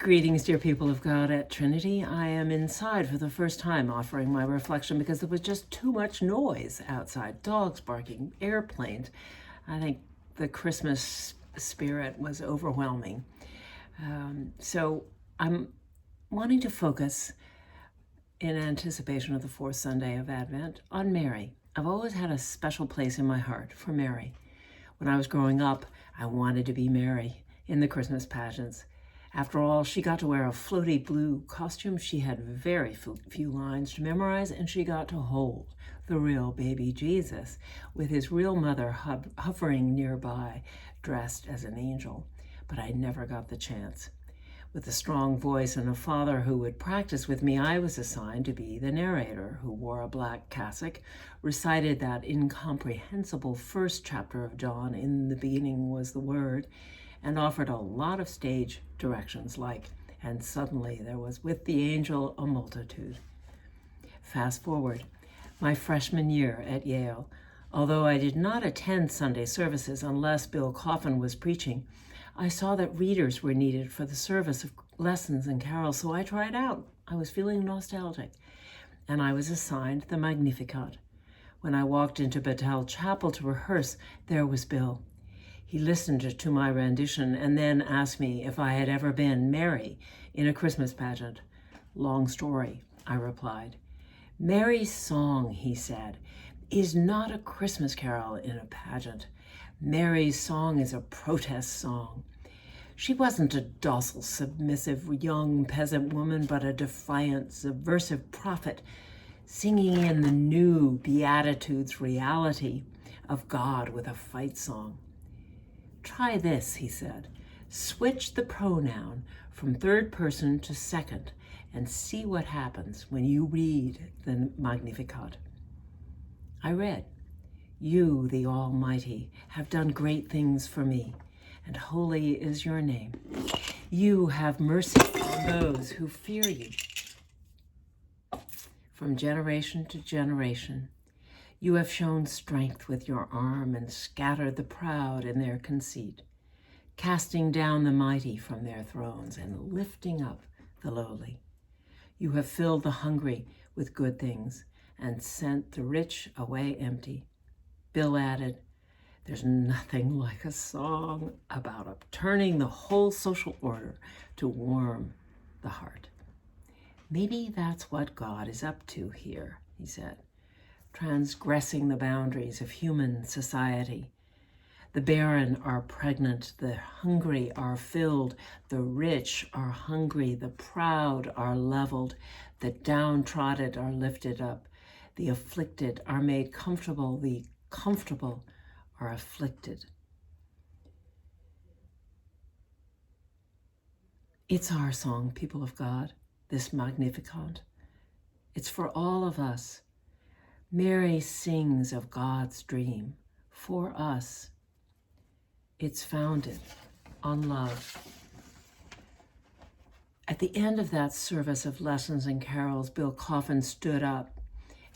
Greetings, dear people of God at Trinity. I am inside for the first time offering my reflection because there was just too much noise outside. Dogs barking, airplanes. I think the Christmas spirit was overwhelming. So I'm wanting to focus, in anticipation of the fourth Sunday of Advent, on Mary. I've always had a special place in my heart for Mary. When I was growing up, I wanted to be Mary in the Christmas pageants. After all, she got to wear a floaty blue costume. She had very few lines to memorize, and she got to hold the real baby Jesus with his real mother hovering nearby, dressed as an angel. But I never got the chance. With a strong voice and a father who would practice with me, I was assigned to be the narrator, who wore a black cassock, recited that incomprehensible first chapter of John, "In the beginning was the Word," and offered a lot of stage directions like, "And suddenly there was with the angel a multitude." Fast forward, my freshman year at Yale. Although I did not attend Sunday services unless Bill Coffin was preaching, I saw that readers were needed for the service of lessons and carols, so I tried out. I was feeling nostalgic, and I was assigned the Magnificat. When I walked into Bethel Chapel to rehearse, there was Bill. He listened to my rendition and then asked me if I had ever been Mary in a Christmas pageant. "Long story," I replied. "Mary's song," he said, "is not a Christmas carol in a pageant. Mary's song is a protest song. She wasn't a docile, submissive young peasant woman, but a defiant, subversive prophet, singing in the new Beatitudes reality of God with a fight song. Try this," he said. "Switch the pronoun from third person to second and see what happens when you read the Magnificat." I read, "You, the Almighty, have done great things for me, and holy is your name. You have mercy on those who fear you. From generation to generation, you have shown strength with your arm and scattered the proud in their conceit, casting down the mighty from their thrones and lifting up the lowly. You have filled the hungry with good things and sent the rich away empty." Bill added, "There's nothing like a song about upturning the whole social order to warm the heart." "Maybe that's what God is up to here," he said, "transgressing the boundaries of human society. The barren are pregnant, the hungry are filled, the rich are hungry, the proud are leveled, the downtrodden are lifted up, the afflicted are made comfortable, the comfortable are afflicted." It's our song, people of God, this Magnificat. It's for all of us. Mary sings of God's dream for us. It's founded on love. At the end of that service of lessons and carols, Bill Coffin stood up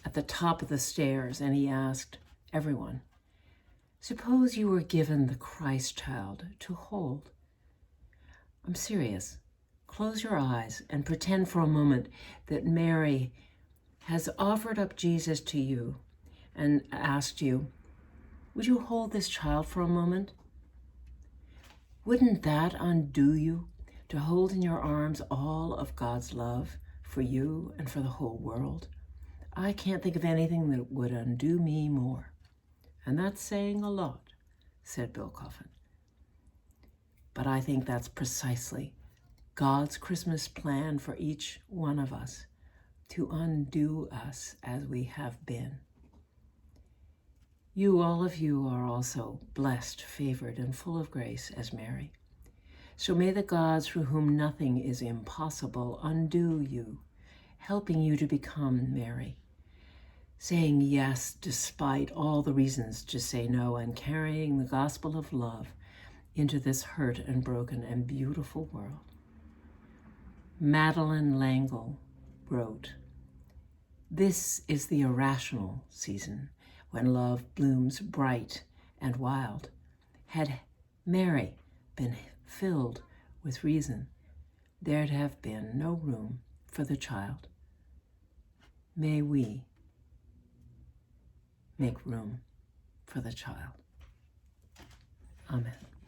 at the top of the stairs and he asked everyone, "Suppose you were given the Christ child to hold." I'm serious. Close your eyes and pretend for a moment that Mary has offered up Jesus to you and asked you, "Would you hold this child for a moment?" Wouldn't that undo you to hold in your arms all of God's love for you and for the whole world? I can't think of anything that would undo me more. And that's saying a lot, said Bill Coffin. But I think that's precisely God's Christmas plan for each one of us, to undo us as we have been. You, all of you, are also blessed, favored, and full of grace as Mary. So may the God through whom nothing is impossible undo you, helping you to become Mary, saying yes despite all the reasons to say no, and carrying the gospel of love into this hurt and broken and beautiful world. Madeleine L'Engle wrote, "This is the irrational season, when love blooms bright and wild. Had Mary been filled with reason, there'd have been no room for the child. May we make room for the child. Amen.